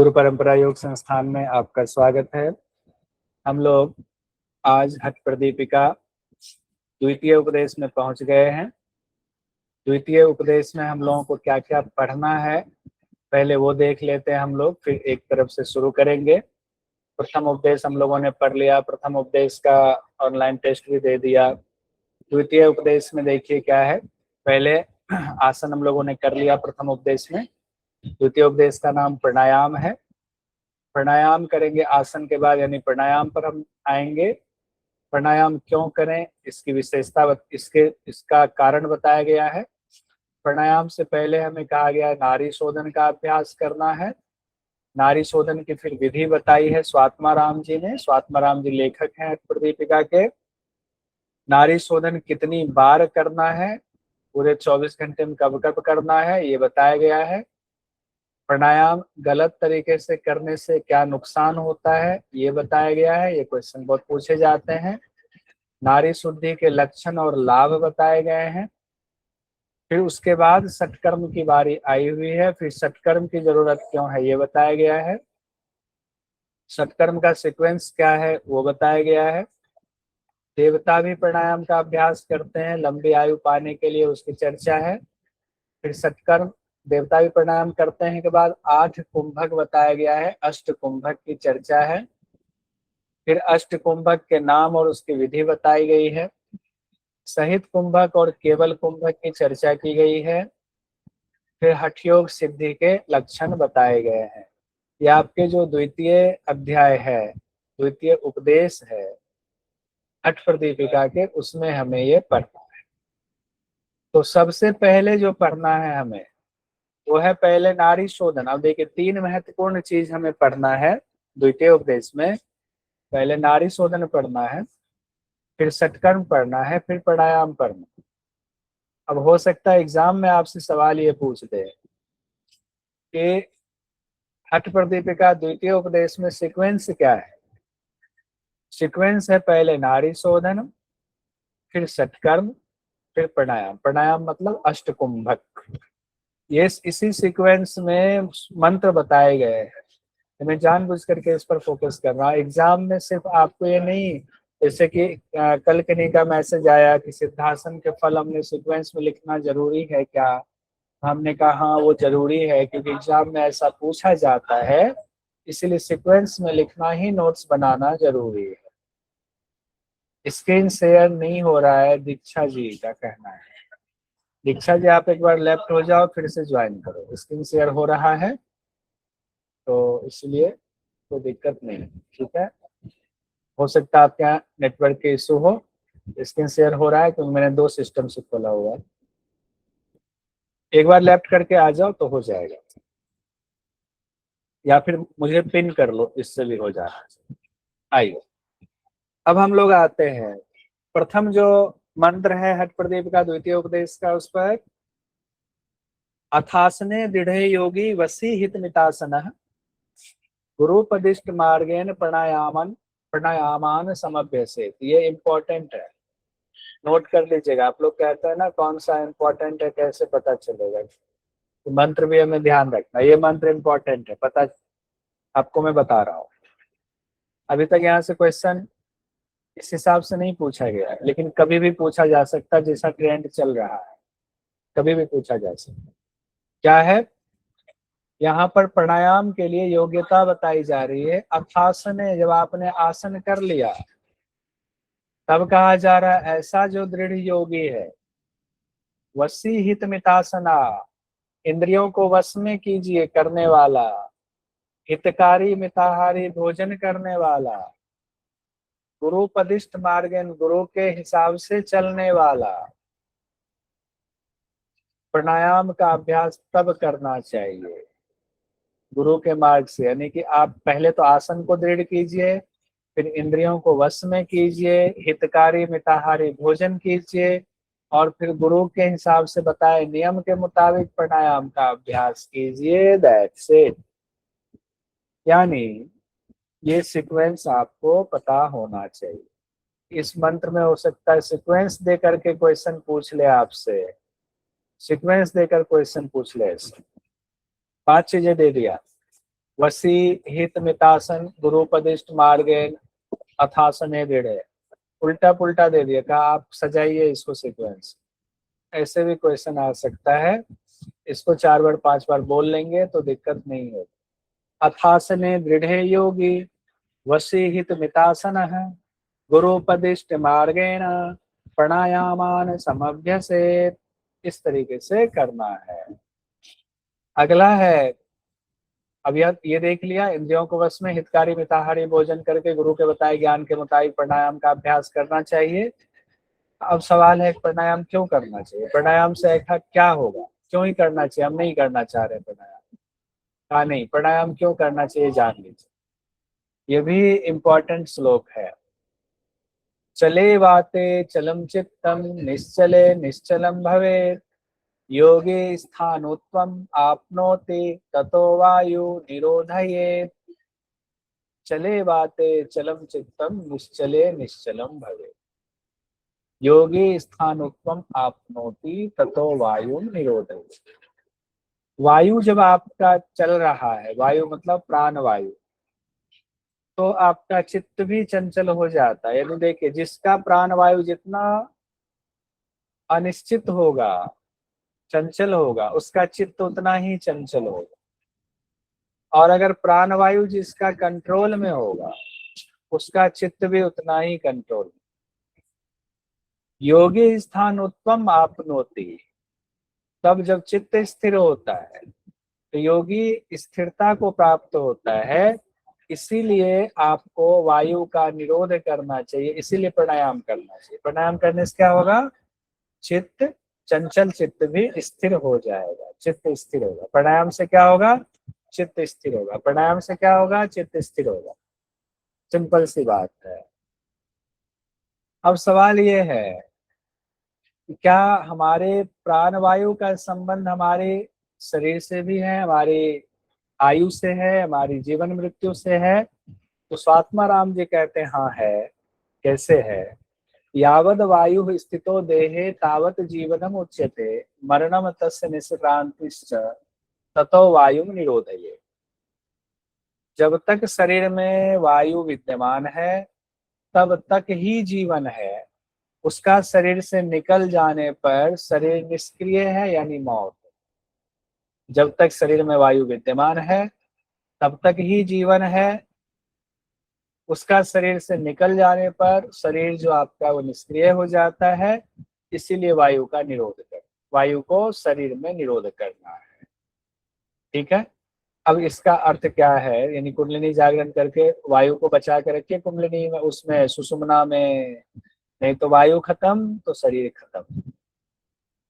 गुरु परंपरा योग संस्थान में आपका स्वागत है। हम लोग आज हठ प्रदीपिका द्वितीय उपदेश में पहुंच गए हैं। द्वितीय उपदेश में हम लोगों को क्या क्या पढ़ना है पहले वो देख लेते हैं हम लोग, फिर एक तरफ से शुरू करेंगे। प्रथम उपदेश हम लोगों ने पढ़ लिया, प्रथम उपदेश का ऑनलाइन टेस्ट भी दे दिया। द्वितीय उपदेश में देखिए क्या है। पहले आसन हम लोगों ने कर लिया प्रथम उपदेश में। द्वितीय उपदेश का नाम प्राणायाम है। प्राणायाम करेंगे आसन के बाद, यानी प्राणायाम पर हम आएंगे। प्राणायाम क्यों करें, इसकी विशेषता, इसका कारण बताया गया है। प्राणायाम से पहले हमें कहा गया नाड़ी शोधन का अभ्यास करना है। नाड़ी शोधन की फिर विधि बताई है स्वात्माराम जी ने। स्वात्माराम जी लेखक हैं प्रदीपिका के। नाड़ी शोधन कितनी बार करना है, पूरे 24 घंटे में कब कब करना है, ये बताया गया है। प्राणायाम गलत तरीके से करने से क्या नुकसान होता है, ये बताया गया है। ये क्वेश्चन बहुत पूछे जाते हैं। नाड़ी शुद्धि के लक्षण और लाभ बताए गए हैं। फिर उसके बाद सत्कर्म की बारी आई हुई है। फिर सत्कर्म की जरूरत क्यों है, ये बताया गया है। सत्कर्म का सीक्वेंस क्या है, वो बताया गया है। देवता भी प्राणायाम का अभ्यास करते हैं लंबी आयु पाने के लिए, उसकी चर्चा है। फिर सत्कर्म देवता भी प्राणायाम करते हैं के बाद 8 कुंभक बताया गया है। अष्ट कुंभक की चर्चा है। फिर अष्ट कुंभक के नाम और उसकी विधि बताई गई है। सहित कुंभक और केवल कुंभक की चर्चा की गई है। फिर हठ योग सिद्धि के लक्षण बताए गए हैं। ये आपके जो द्वितीय अध्याय है, द्वितीय उपदेश है हठ प्रदीपिका के, उसमें हमें ये पढ़ना है। तो सबसे पहले जो पढ़ना है हमें वो है पहले नाड़ी शोधन। अब देखिए 3 महत्वपूर्ण चीज हमें पढ़ना है द्वितीय उपदेश में। पहले नाड़ी शोधन पढ़ना है, फिर सत्कर्म पढ़ना है, फिर प्राणायाम पढ़ना है। अब हो सकता है एग्जाम में आपसे सवाल ये पूछ दे कि हठ प्रदीपिका द्वितीय उपदेश में सीक्वेंस क्या है। सीक्वेंस है पहले नाड़ी शोधन, फिर सत्कर्म, फिर प्राणायाम। प्राणायाम मतलब अष्टकुंभक। ये इसी सीक्वेंस में मंत्र बताए गए हैं। मैं जानबूझ करके इस पर फोकस कर रहा हूँ। एग्जाम में सिर्फ आपको ये नहीं, जैसे कि कल कहीं का मैसेज आया कि सिद्धासन के फल हमने सीक्वेंस में लिखना जरूरी है क्या। हमने कहा हाँ वो जरूरी है, क्योंकि एग्जाम में ऐसा पूछा जाता है, इसीलिए सीक्वेंस में लिखना ही नोट्स बनाना जरूरी है। स्क्रीन शेयर नहीं हो रहा है, दीक्षा जी का कहना है। दीक्षा जी आप एक बार लेफ्ट हो जाओ, फिर से ज्वाइन करो। स्क्रीन शेयर हो रहा है तो इसलिए कोई दिक्कत नहीं है, ठीक है। हो सकता है आपके यहाँ नेटवर्क के इशू हो। स्क्रीन शेयर हो रहा है क्योंकि मैंने 2 सिस्टम से खोला हुआ है। एक बार लेफ्ट करके आ जाओ तो हो जाएगा, या फिर मुझे पिन कर लो, इससे भी हो जाएगा। आइए अब हम लोग आते हैं। प्रथम जो मंत्र है हठ प्रदीप का द्वितीय उपदेश का, उस पर अथासने दृढ़ योगी वसी हित मितासन गुरुपदिष्ट मार्गेन प्राणायामान समभ्यसेत। ये इम्पोर्टेंट है, नोट कर लीजिएगा। आप लोग कहते हैं ना कौन सा इम्पोर्टेंट है, कैसे पता चलेगा। तो मंत्र भी हमें ध्यान रखना, ये मंत्र इम्पोर्टेंट है, पता आपको मैं बता रहा हूँ। अभी तक यहाँ से क्वेश्चन इस हिसाब से नहीं पूछा गया है, लेकिन कभी भी पूछा जा सकता है। जैसा ट्रेंड चल रहा है कभी भी पूछा जा सकता है। क्या है यहाँ पर, प्राणायाम के लिए योग्यता बताई जा रही है। अथासने, जब आपने आसन कर लिया तब कहा जा रहा है ऐसा जो दृढ़ योगी है। वसी हित मितासना, इंद्रियों को वश में कीजिए करने वाला। हितकारी मिताहारी, भोजन करने वाला। गुरुपदिष्ट मार्गेन, गुरु के हिसाब से चलने वाला। प्राणायाम का अभ्यास तब करना चाहिए गुरु के मार्ग से, यानी कि आप पहले तो आसन को दृढ़ कीजिए, फिर इंद्रियों को वश में कीजिए, हितकारी मिताहारी भोजन कीजिए, और फिर गुरु के हिसाब से बताए नियम के मुताबिक प्राणायाम का अभ्यास कीजिए। That's it. यानी ये सीक्वेंस आपको पता होना चाहिए। इस मंत्र में हो सकता है सीक्वेंस दे करके क्वेश्चन पूछ ले आपसे, सीक्वेंस देकर क्वेश्चन पूछ ले। 5 चीजें दे दिया। वसी हित मितासन गुरुपदिष्ट मार्गेन अथासने दृढ़। उल्टा पुल्टा दे दिया, कहा आप सजाइए इसको सीक्वेंस। ऐसे भी क्वेश्चन आ सकता है, इसको 4 बार 5 बार बोल लेंगे तो दिक्कत नहीं होगी। अथासने दृढ़ योगी वसी हित मितासन गुरुपदिष्ट मार्गेण प्राणायामान समभ्यसेत। इस तरीके से करना है। अगला है, अब ये देख लिया, इंद्रियों को वश में हितकारी मिताहारी भोजन करके गुरु के बताए ज्ञान के मुताबिक प्राणायाम का अभ्यास करना चाहिए। अब सवाल है प्राणायाम क्यों करना चाहिए, प्राणायाम से ऐसा क्या होगा, क्यों ही करना चाहिए, हम नहीं करना चाह रहे प्राणायाम। हाँ नहीं, प्राणायाम क्यों करना चाहिए जान लीजिए, ये भी इम्पोर्टेंट श्लोक है। चले वाते चलम चित्तम निश्चले निश्चलम भवेत् योगे स्थानोत्वम आपनोति ततो वायु निरोधयेत्। चले वाते चलम चित्तम निश्चले निश्चलम भवेत् योगे स्थानोत्वम आपनोति ततो वायु निरोधयेत्। वायु जब आपका चल रहा है, वायु मतलब प्राण वायु, तो आपका चित्त भी चंचल हो जाता है। यानी देखिए, जिसका प्राण वायु जितना अनिश्चित होगा, चंचल होगा, उसका चित्त उतना ही चंचल होगा। और अगर प्राण वायु जिसका कंट्रोल में होगा, उसका चित्त भी उतना ही कंट्रोल में। योगी स्थान उत्तम आपनोति, तब जब चित्त स्थिर होता है तो योगी स्थिरता को प्राप्त होता है। इसीलिए आपको वायु का निरोध करना चाहिए, इसीलिए प्राणायाम करना चाहिए। प्राणायाम करने से क्या होगा, चित्त, चंचल चित्त भी स्थिर हो जाएगा, चित्त स्थिर होगा। प्राणायाम से क्या होगा, चित्त स्थिर होगा। प्राणायाम से क्या होगा, चित्त स्थिर होगा। सिंपल सी बात है। अब सवाल ये है कि क्या हमारे प्राण वायु का संबंध हमारे शरीर से भी है, हमारी आयु से है, हमारी जीवन मृत्यु से है? तो स्वात्मा राम जी कहते हैं हाँ है। कैसे है? यावद वायु स्थितो देहे तावत जीवनम उच्यते मरणम तस्य निष्क्रांतिश्च ततो वायु निरोधये। जब तक शरीर में वायु विद्यमान है तब तक ही जीवन है। उसका शरीर से निकल जाने पर शरीर निष्क्रिय है, यानी मौत। जब तक शरीर में वायु विद्यमान है तब तक ही जीवन है। उसका शरीर से निकल जाने पर शरीर जो आपका वो निष्क्रिय हो जाता है। इसीलिए वायु का निरोध कर, वायु को शरीर में निरोध करना है। ठीक है। अब इसका अर्थ क्या है, यानी कुंडलिनी जागरण करके वायु को बचा के रखिए कुंडलिनी में, उसमें सुषुम्ना में, नहीं तो वायु खत्म तो शरीर खत्म।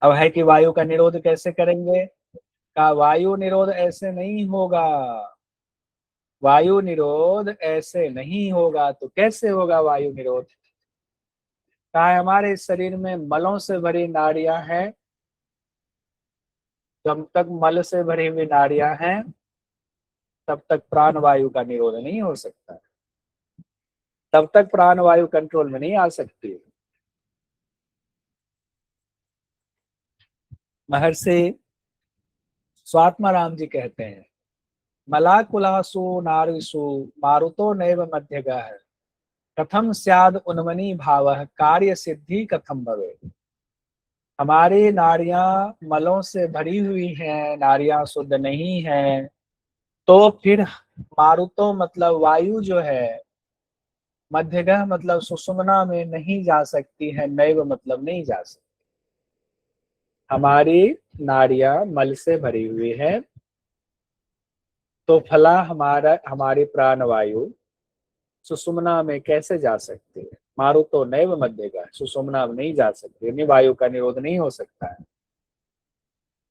अब है कि वायु का निरोध कैसे करेंगे, का वायु निरोध ऐसे नहीं होगा, वायु निरोध ऐसे नहीं होगा। तो कैसे होगा वायु निरोध? कहा हमारे शरीर में मलों से भरी नाड़ियां हैं। जब तक मल से भरी हुई नाड़ियां हैं तब तक प्राण वायु का निरोध नहीं हो सकता, तब तक प्राण वायु कंट्रोल में नहीं आ सकती। महर्षि स्वात्मा राम जी कहते हैं मलाकुलासु नारीषु मारुतो नैव मध्यगः कथम स्याद उन्मनी भावः कार्य सिद्धि कथम भवे। हमारी नाड़ियां मलों से भरी हुई हैं, नाड़ियां शुद्ध नहीं हैं, तो फिर मारुतो मतलब वायु जो है, मध्यगह मतलब सुषुम्ना में नहीं जा सकती है, नैव मतलब नहीं जा सकती। हमारी नाड़ियां मल से भरी हुई है तो फला हमारी प्राण वायु सुषुम्ना में कैसे जा सकती है? मारुतो नैव मध्यगः, सुषुम्ना में नहीं जा सकती, यानी वायु का निरोध नहीं हो सकता है।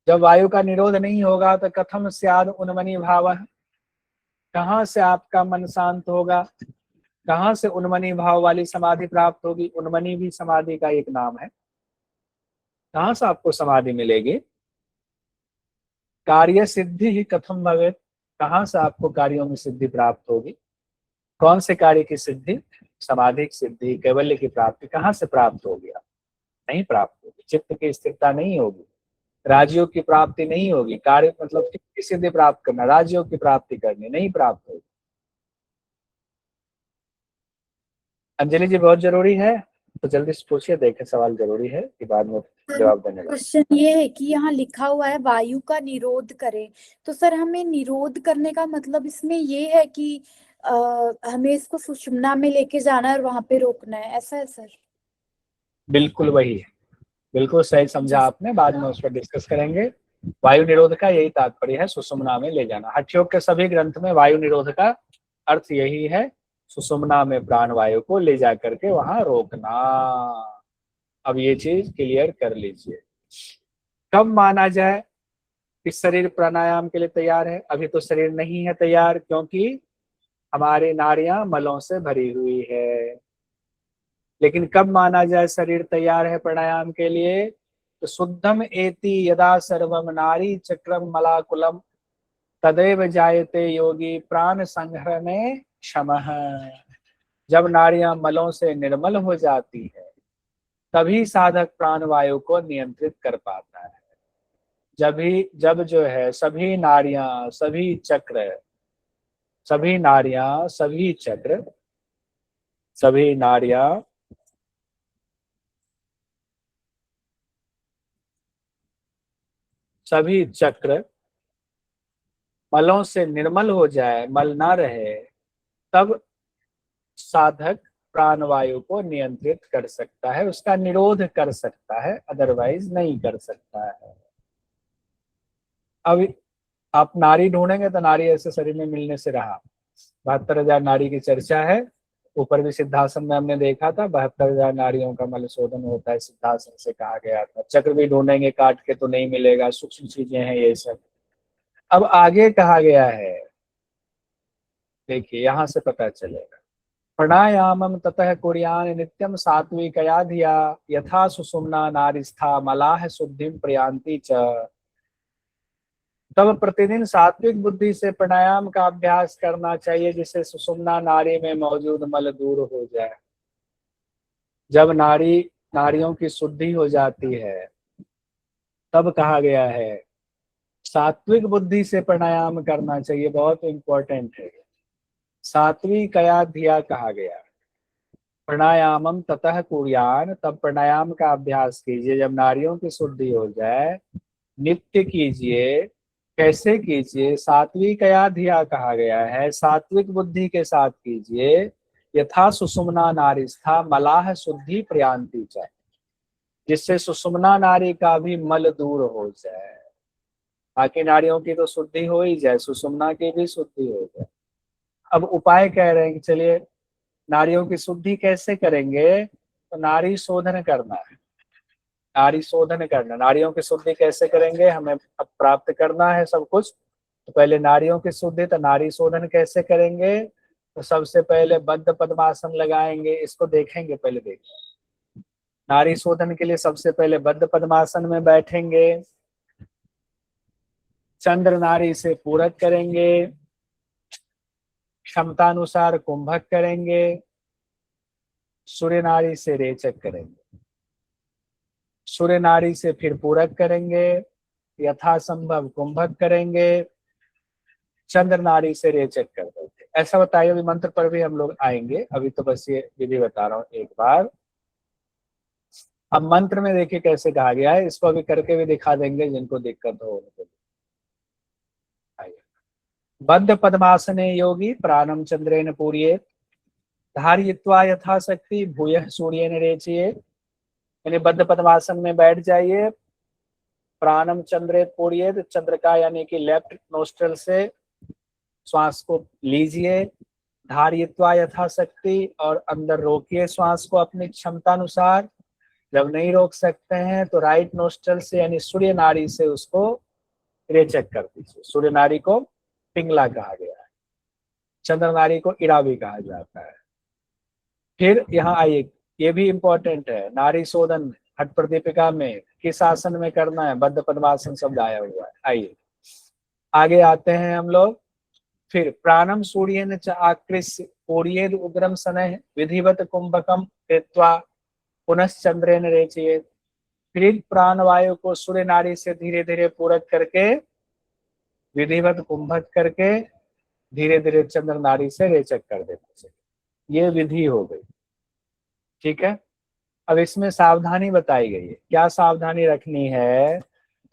जब वायु का निरोध नहीं होगा तो कथम स्याद उन्मनी भावः, कहाँ से आपका मन शांत होगा, कहाँ से उन्मनी भाव वाली समाधि प्राप्त होगी? उन्मनी भी समाधि का एक नाम है। कहाँ से आपको समाधि मिलेगी? कार्य सिद्धि ही कथम भवेत्, कहाँ से आपको कार्यों में सिद्धि प्राप्त होगी? कौन से कार्य की सिद्धि? समाधि की सिद्धि, कैवल्य की प्राप्ति कहाँ से प्राप्त होगी? आप नहीं प्राप्त होगी, चित्त की स्थिरता नहीं होगी, राजयोग की प्राप्ति नहीं होगी। कार्य मतलब की सिद्धि प्राप्त करना, राजयोग की प्राप्ति करनी, नहीं प्राप्त होगी। अंजलि जी बहुत जरूरी है, तो जल्दी से पूछिए, देखें सवाल जरूरी है कि बाद में जवाब देने लगे। क्वेश्चन ये है कि यहाँ लिखा हुआ है वायु का निरोध करें, तो सर हमें निरोध करने का मतलब इसमें ये है कि हमें इसको सुषुम्ना में लेके जाना है और वहां पे रोकना है, ऐसा है सर? बिल्कुल वही है, बिल्कुल सही समझा आपने, बाद में उस पर डिस्कस करेंगे। वायु निरोध का यही तात्पर्य है, सुषुम्ना में ले जाना। हठ योग के सभी ग्रंथ में वायु निरोध का अर्थ यही है, सुषुम्ना में प्राण वायु को ले जा करके वहां रोकना। अब ये चीज क्लियर कर लीजिए। कब माना जाए कि शरीर प्राणायाम के लिए तैयार है? अभी तो शरीर नहीं है तैयार, क्योंकि हमारी नाड़ियां मलों से भरी हुई है। लेकिन कब माना जाए शरीर तैयार है प्राणायाम के लिए? तो शुद्धम एति यदा सर्वम नारी चक्रम मलाकुलम तदेव जायते योगी प्राण संहरणे क्षमः। जब नाड़ियां मलों से निर्मल हो जाती है, तभी साधक प्राण वायु को नियंत्रित कर पाता है। जब जो है सभी नाड़ियां, सभी चक्र, सभी नाड़ियां, सभी चक्र, सभी नाड़ियां, सभी चक्र मलों से निर्मल हो जाए, मल ना रहे, तब साधक प्राणवायु को नियंत्रित कर सकता है, उसका निरोध कर सकता है, अदरवाइज नहीं कर सकता है। अब आप नारी ढूंढेंगे तो नारी ऐसे शरीर में मिलने से रहा। 72,000 नारी की चर्चा है, ऊपर भी सिद्धासन में हमने देखा था 72,000 नारियों का मल शोधन होता है, सिद्धासन से कहा गया था। चक्र भी ढूंढेंगे काट के तो नहीं मिलेगा, सूक्ष्म चीजें हैं ये सब। अब आगे कहा गया है, देखिए यहां से पता चलेगा। प्राणायामम ततः कुर्यान नित्यम सात्विकया धिया यथा सुषुम्ना नारिस्था मलाह शुद्धिम प्रयांति च। तब प्रतिदिन सात्विक बुद्धि से प्राणायाम का अभ्यास करना चाहिए, जिससे सुषुम्ना नारी में मौजूद मल दूर हो जाए। जब नारियों की शुद्धि हो जाती है, तब कहा गया है सात्विक बुद्धि से प्राणायाम करना चाहिए, बहुत इंपॉर्टेंट है। सात्विकया धिया कहा गया। प्राणायामम ततः कुर्यान, तब प्राणायाम का अभ्यास कीजिए जब नारियों की शुद्धि हो जाए। नित्य कीजिए, कैसे कीजिए? सात्विकया धिया कहा गया है, सात्विक बुद्धि के साथ कीजिए। यथा सुषुम्ना नारिस्था मलाह शुद्धि प्रयांति च, जिससे सुषुम्ना नारी का भी मल दूर हो जाए। बाकी नारियों की तो शुद्धि हो ही जाए, सुषुम्ना की भी शुद्धि हो जाए। अब उपाय कह रहे हैं कि चलिए नारियों की शुद्धि कैसे करेंगे? तो नारी शोधन करना है, नारी शोधन करना। नारियों की शुद्धि कैसे करेंगे? हमें अब प्राप्त करना है सब कुछ, तो पहले नारियों की शुद्धि। तो नारी शोधन कैसे करेंगे? तो सबसे पहले बद्ध पद्मासन लगाएंगे, इसको देखेंगे, पहले देखें। नारी शोधन के लिए सबसे पहले बद्ध पद्मासन में बैठेंगे, चंद्र नारी से पूरक करेंगे, क्षमतानुसार कुंभक करेंगे, सूर्य नारी से रेचक करेंगे, सूर्य नारी से फिर पूरक करेंगे, यथासंभव कुंभक करेंगे, चंद्र नारी से रेचक कर देंगे। ऐसा बताइए, अभी मंत्र पर भी हम लोग आएंगे, अभी तो बस ये विधि बता रहा हूँ एक बार। अब मंत्र में देखिए कैसे कहा गया है, इसको अभी करके भी दिखा देंगे जिनको दिक्कत हो उनको। बद्ध पद्मासने योगी प्राणम चंद्रेन पूर्ये धारयित्वा यथाशक्ति भूयः सूर्येन रेचये। यानी बद्ध पद्मासन में बैठ जाइए, प्राणम चंद्रे पूर्ये, चंद्र का यानी कि लेफ्ट नोस्ट्रल से श्वास को लीजिए, धारयित्वा यथाशक्ति, और अंदर रोकिए श्वास को अपनी क्षमता अनुसार। जब नहीं रोक सकते हैं तो राइट नोस्ट्रल से यानी सूर्य नाड़ी से उसको रेचक कर दीजिए। सूर्य नाड़ी को पिंगला कहा गया है, चंद्र नाड़ी को इड़ा भी कहा जाता है। फिर यहाँ आइए, ये भी इंपॉर्टेंट है, नारी शोधन हठ प्रदीपिका में किस आसन में करना है? बद्ध पद्मासन शब्द आया हुआ है। आइए आगे आते हैं हम लोग। फिर प्राणम सूर्येन च आकृष्य पूर्येद उग्रम शनैः विधिवत कुंभकम कृत्वा पुनश्चंद्रेन रेचयेत्। फिर प्राणवायु को सूर्य नाड़ी से धीरे धीरे पूरक करके, विधिवत कुंभक करके, धीरे धीरे चंद्र नाड़ी से रेचक कर देना चाहिए। ये विधि हो गई, ठीक है। अब इसमें सावधानी बताई गई है, क्या सावधानी रखनी है?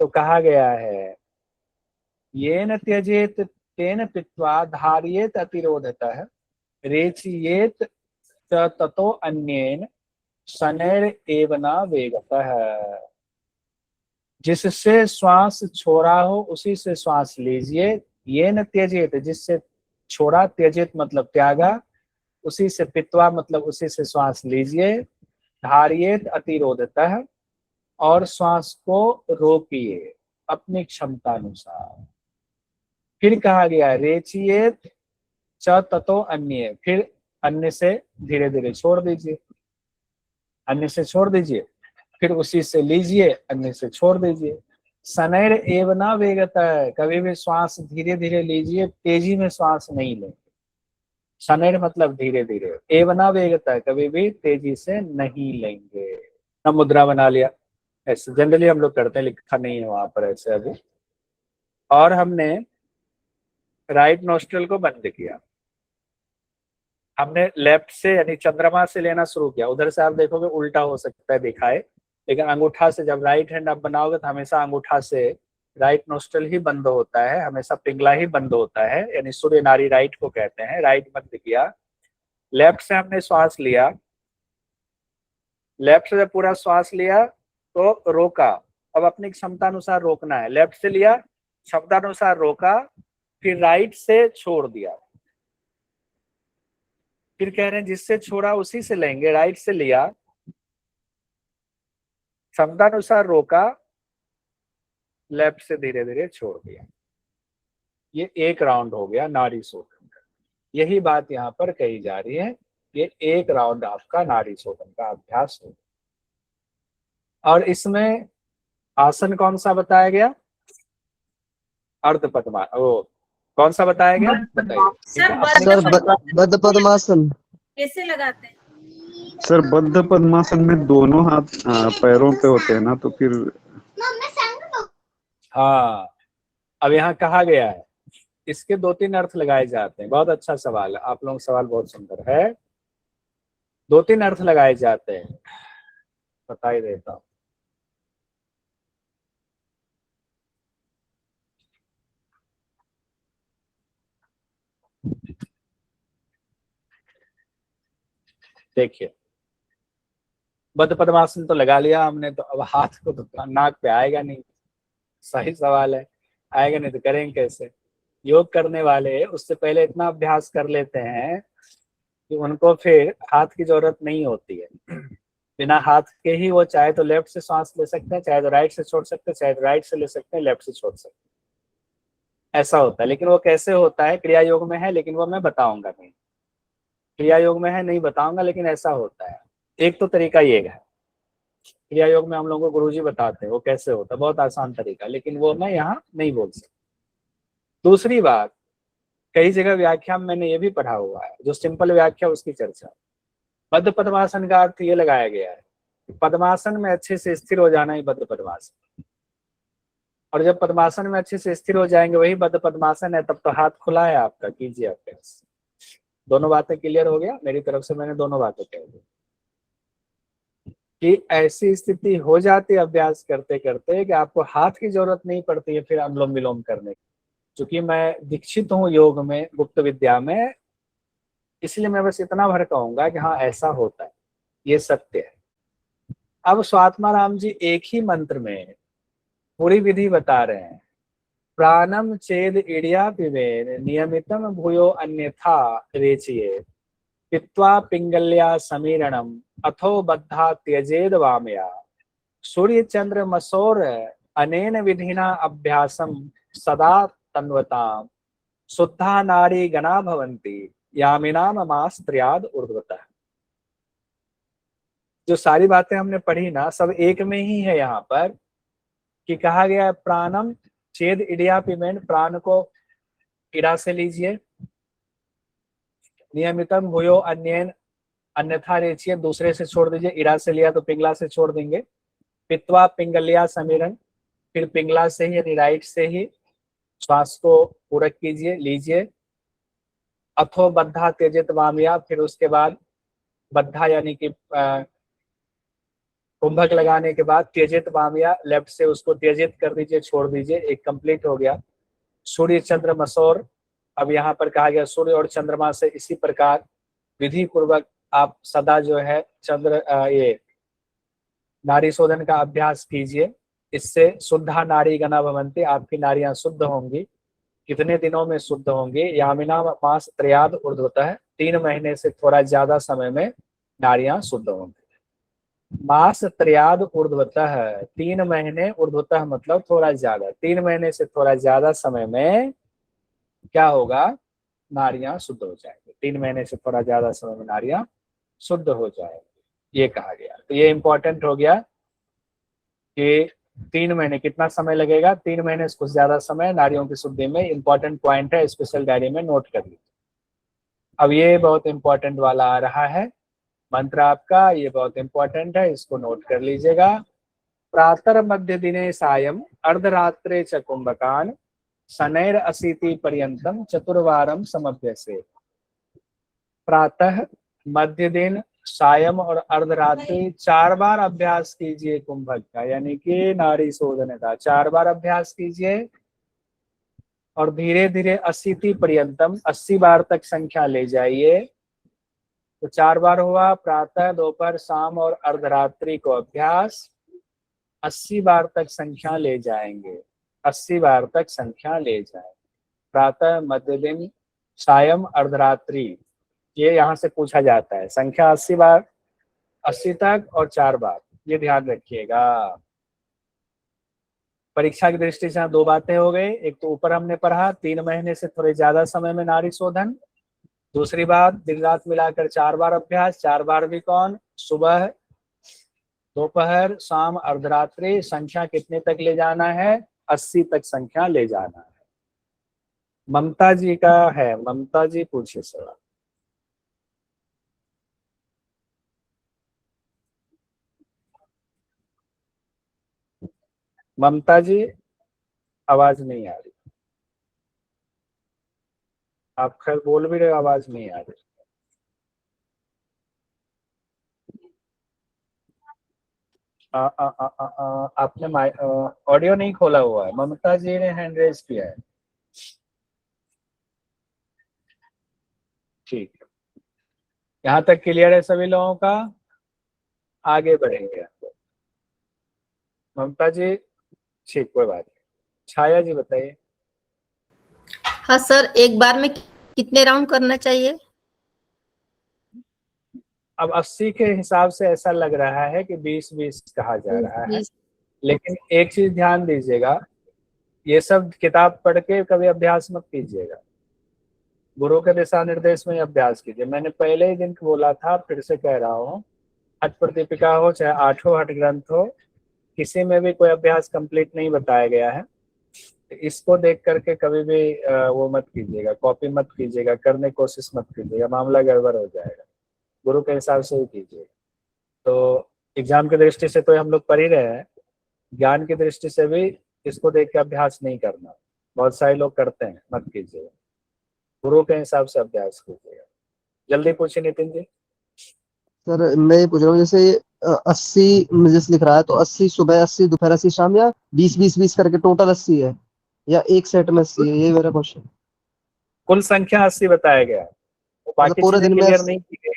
तो कहा गया है ये न त्यजेत तेन पित्वा धारियेत अतिरोधतः रेचयेत ततो अन्येन शनैर एव न वेगतः। जिससे श्वास छोड़ा हो उसी से श्वास लीजिए। ये न त्यजेत, जिससे छोड़ा, त्यजेत मतलब त्यागा, उसी से पित्वा मतलब उसी से श्वास लीजिए। धारियेत अतिरोधतः, और श्वास को रोकिए अपनी क्षमता अनुसार। फिर कहा गया रेचियेत च ततो अन्य, फिर अन्य से धीरे धीरे छोड़ दीजिए, अन्य से छोड़ दीजिए, फिर उसी से लीजिए, अन्य से छोड़ दीजिए। शनैर एव न वेगतः, कभी भी श्वास धीरे धीरे लीजिए, तेजी में श्वास नहीं लेंगे। शनैर मतलब धीरे धीरे, एव न वेगतः, कभी भी तेजी से नहीं लेंगे। अब मुद्रा बना लिया, ऐसे जनरली हम लोग करते हैं, लिखा नहीं है वहां पर ऐसे अभी। और हमने राइट नोस्ट्रल को बंद किया, हमने लेफ्ट से यानी चंद्रमा से लेना शुरू किया। उधर से आप देखोगे उल्टा हो सकता है दिखाए, लेकिन अंगूठा से जब राइट हैंड आप बनाओगे तो हमेशा अंगूठा से राइट नोस्ट्रल ही बंद होता है, हमेशा पिंगला ही बंद होता है, यानी सूर्य नाड़ी राइट को कहते हैं। राइट बंद किया, लेफ्ट से हमने श्वास लिया, लेफ्ट से जब पूरा श्वास लिया तो रोका, अब अपनी क्षमता अनुसार रोकना है। लेफ्ट से लिया, क्षमता अनुसार रोका, फिर राइट से छोड़ दिया। फिर कह रहे हैं जिससे छोड़ा उसी से लेंगे। राइट से लिया, क्षमता अनुसार रोका, लेफ्ट से धीरे धीरे छोड़ दिया। ये एक राउंड हो गया नाड़ी शोधन का। यही बात यहाँ पर कही जा रही है, ये एक राउंड आपका नाड़ी शोधन का अभ्यास हो। और इसमें आसन कौन सा बताया गया? अर्ध पद्मासन। वो कौन सा बताया गया बताइए। बद्ध पद्मासन कैसे लगाते हैं? सर बद्ध पद्मासन में दोनों हाथ पैरों पे होते हैं ना, तो फिर हाँ, अब यहाँ कहा गया है, इसके 2-3 अर्थ लगाए जाते हैं। बहुत अच्छा सवाल है, आप लोगों का सवाल बहुत सुंदर है। 2-3 अर्थ लगाए जाते हैं, बता ही देता हूँ। देखिए, बद्ध पद्मासन तो लगा लिया हमने, तो अब हाथ को तो नाक पे आएगा नहीं। सही सवाल है, आएगा नहीं तो करेंगे कैसे? योग करने वाले उससे पहले इतना अभ्यास कर लेते हैं कि उनको फिर हाथ की जरूरत नहीं होती है। बिना हाथ के ही वो चाहे तो लेफ्ट से सांस ले सकते हैं, चाहे तो राइट से छोड़ सकते हैं, चाहे तो राइट से ले सकते हैं, लेफ्ट से छोड़ सकते हैं। ऐसा होता है, लेकिन वो कैसे होता है क्रिया योग में है, लेकिन वो मैं बताऊंगा नहीं। क्रिया योग में है नहीं बताऊंगा, लेकिन ऐसा होता है। एक तो तरीका ये है, क्रिया योग में हम लोगों को गुरुजी बताते हैं वो कैसे होता है, बहुत आसान तरीका, लेकिन वो मैं यहाँ नहीं बोल सकता। दूसरी बात, कई जगह व्याख्या में मैंने ये भी पढ़ा हुआ है, जो सिंपल व्याख्या उसकी चर्चा। बद्ध पद्मासन का अर्थ ये लगाया गया है, पद्मासन में अच्छे से स्थिर हो जाना ही बद्ध पद्मासन। और जब पद्मासन में अच्छे से स्थिर हो जाएंगे वही बद्ध पद्मासन है। तब तो हाथ खुला है आपका, कीजिए अभ्यास। दोनों बातें क्लियर हो गया मेरी तरफ से, मैंने दोनों बातें कह दी कि ऐसी स्थिति हो जाती है अभ्यास करते करते कि आपको हाथ की जरूरत नहीं पड़ती है फिर अनुलोम विलोम करने की। चूंकि मैं दीक्षित हूँ योग में, गुप्त विद्या में, इसलिए मैं बस इतना भर कहूंगा कि हाँ ऐसा होता है, ये सत्य है। अब स्वात्माराम जी एक ही मंत्र में पूरी विधि बता रहे हैं। प्राणम चेद इडिया पिबेन नियमितम भूयो अन्यथा रेचिये पित्वा पिंगल्या समीरणम अथो बद्धा त्यजेद वामया सूर्य चंद्र मसोर अनेन विधिना अभ्यासम सदा तन्वताम शुद्धा नारी गणा भवन्ति यामिनाम मास्त्र्याद ऊर्ध्वतः। जो सारी बातें हमने पढ़ी ना, सब एक में ही है यहाँ पर कि कहा गया है प्राणम चेद इडिया पिमेन, प्राण को इड़ा से लीजिए, नियमितम भूयो अन्येन अन्यथा रेचिए, दूसरे से छोड़ दीजिए। इड़ा से लिया तो पिंगला से छोड़ देंगे। पित्वा पिंगलिया समीरण, फिर पिंगला से ही यानी राइट से ही श्वास को पूरक कीजिए, लीजिए। अथो बद्धा त्यजित वामिया, फिर उसके बाद बद्धा यानी कि कुंभक लगाने के बाद त्यजित वामिया, लेफ्ट से उसको त्यजित कर दीजिए, छोड़ दीजिए। एक कंप्लीट हो गया। सूर्य चंद्र मसौर, अब यहाँ पर कहा गया सूर्य और चंद्रमा से इसी प्रकार विधि पूर्वक आप सदा जो है चंद्र ये नारी शोधन का अभ्यास कीजिए। इससे शुद्धा नारी गणा भवंती, आपकी नारियां शुद्ध होंगी। कितने दिनों में शुद्ध होंगी? यामिना मास त्रयाद ऊर्ध्वतः, 3 महीने से थोड़ा ज्यादा समय में नारियां शुद्ध होंगी। मास त्रयाद ऊर्ध्वतः, 3 महीने, ऊर्ध्वतः मतलब थोड़ा ज्यादा, 3 महीने से थोड़ा ज्यादा समय में क्या होगा? नारियां शुद्ध हो जाएंगी। 3 महीने से थोड़ा ज्यादा समय में नारियां शुद्ध हो जाएंगी, ये कहा गया। तो ये इंपॉर्टेंट हो गया कि 3 महीने, कितना समय लगेगा? 3 महीने से कुछ ज्यादा समय नारियों की शुद्धि में। इंपॉर्टेंट पॉइंट है, स्पेशल डायरी में नोट कर लीजिए। अब ये बहुत इंपॉर्टेंट वाला आ रहा है मंत्र आपका, ये बहुत इंपॉर्टेंट है, इसको नोट कर लीजिएगा। प्रातः मध्य दिने सायं अर्धरात्रे च कुंभकान शनैर अशीति पर्यंतम चतुर्वारम समभ्यसे। प्रातः, मध्य दिन, सायं और अर्धरात्रि 4 बार अभ्यास कीजिए कुंभक का, यानी कि नारी शोधन का 4 बार अभ्यास कीजिए। और धीरे धीरे 80 पर्यंतम, 80 बार तक संख्या ले जाइए। तो 4 बार हुआ, प्रातः, दोपहर, शाम और अर्धरात्रि को अभ्यास। 80 बार तक संख्या ले जाएंगे, 80 बार तक संख्या ले जाएंगे। प्रातः, मध्य दिन, सायं, अर्धरात्रि, ये यहाँ से पूछा जाता है। संख्या 80 बार, 80 तक और 4 बार, ये ध्यान रखिएगा। परीक्षा की दृष्टि से 2 बातें हो गई। एक तो ऊपर हमने पढ़ा 3 महीने से थोड़े ज्यादा समय में नारी शोधन। दूसरी बात, दिन रात मिलाकर 4 बार अभ्यास। 4 बार भी कौन? सुबह, दोपहर, शाम, अर्धरात्रि। संख्या कितने तक ले जाना है? 80 तक संख्या ले जाना है। ममता जी का है, ममता जी पूछिए सवाल। ममता जी, आवाज नहीं आ रही। आप खैर बोल भी रहे हो, आवाज नहीं आ रही। आपने ऑडियो नहीं खोला हुआ है। ममता जी ने हैंड रेज किया है। ठीक है, यहाँ तक क्लियर है सभी लोगों का? आगे बढ़ेंगे। ममता जी, ठीक, कोई बात नहीं। छाया जी बताइए। हाँ सर, एक बार में कितने राउंड करना चाहिए? अब 80 के हिसाब से ऐसा लग रहा है कि 20-20 कहा जा रहा है। लेकिन एक चीज ध्यान दीजिएगा, ये सब किताब पढ़ के कभी अभ्यास मत कीजिएगा। गुरु के दिशा निर्देश में अभ्यास कीजिए। मैंने पहले ही दिन बोला था, फिर से कह रहा हूँ, हठ प्रदीपिका हो चाहे 8 हठ ग्रंथ हो, किसी में भी कोई अभ्यास कंप्लीट नहीं बताया गया है। इसको देख करके कभी भी वो मत कीजिएगा, कॉपी मत कीजिएगा, करने की कोशिश मत कीजिएगा, मामला गड़बड़ हो जाएगा। गुरु के हिसाब से ही कीजिएगा। तो एग्जाम की दृष्टि से तो हम लोग पढ़ ही रहे हैं, ज्ञान की दृष्टि से भी इसको देख के अभ्यास नहीं करना। बहुत सारे लोग करते हैं, मत कीजिएगा। गुरु के हिसाब से अभ्यास कीजिएगा। जल्दी पूछिए नितिन जी। सर मैं ये पूछ रहा हूँ, जैसे 80 जैसे लिख रहा है, तो 80 सुबह, 80 दोपहर, 80 शाम, या 20-20-20 करके टोटल 80 है, या एक सेट में 80 है? ये मेरा क्वेश्चन। कुल संख्या 80 बताया गया है, वो बाकी पूरे चीजें दिन में क्लियर नहीं की गई।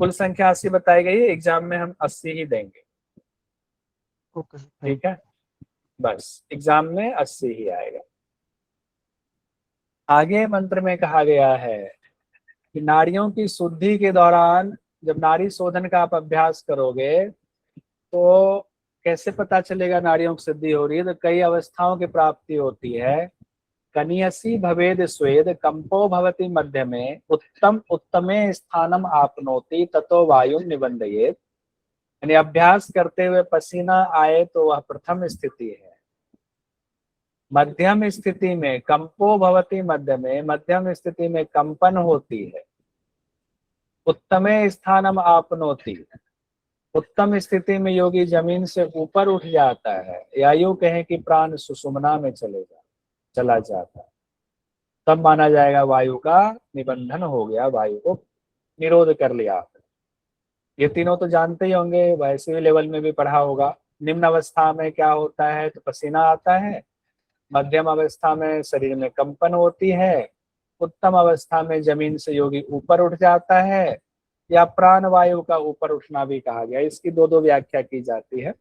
कुल संख्या 80 बताई गई है, एग्जाम में हम 80 ही देंगे। ओके, ठीक है, बस एग्जाम में 80 ही आएगा। आगे मंत्र में कहा गया है कि नारियों की शुद्धि के दौरान जब नारी शोधन का आप अभ्यास करोगे तो कैसे पता चलेगा नारियों की शुद्धि हो रही है? तो कई अवस्थाओं की प्राप्ति होती है। कनियसी भवेद स्वेद कंपो भवति मध्य में उत्तम उत्तमे स्थानम आपनोति ततो वायु निबंधयेत। यानी अभ्यास करते हुए पसीना आए तो वह प्रथम स्थिति है। मध्यम स्थिति में कंपो भवति मध्य में, मध्यम स्थिति में कंपन होती है। उत्तमे स्थानम आपनोति, उत्तम स्थिति में योगी जमीन से ऊपर उठ जाता है, या यूं कहें कि प्राण सुषुम्ना में चला जाता है, तब माना जाएगा वायु का निबंधन हो गया, वायु को निरोध कर लिया आपने। ये तीनों तो जानते ही होंगे, वैसे भी लेवल में भी पढ़ा होगा। निम्न अवस्था में क्या होता है तो पसीना आता है, मध्यम अवस्था में शरीर में कंपन होती है, उत्तम अवस्था में जमीन से योगी ऊपर उठ जाता है, या प्राण वायु का ऊपर उठना भी कहा गया। इसकी दो व्याख्या की जाती है।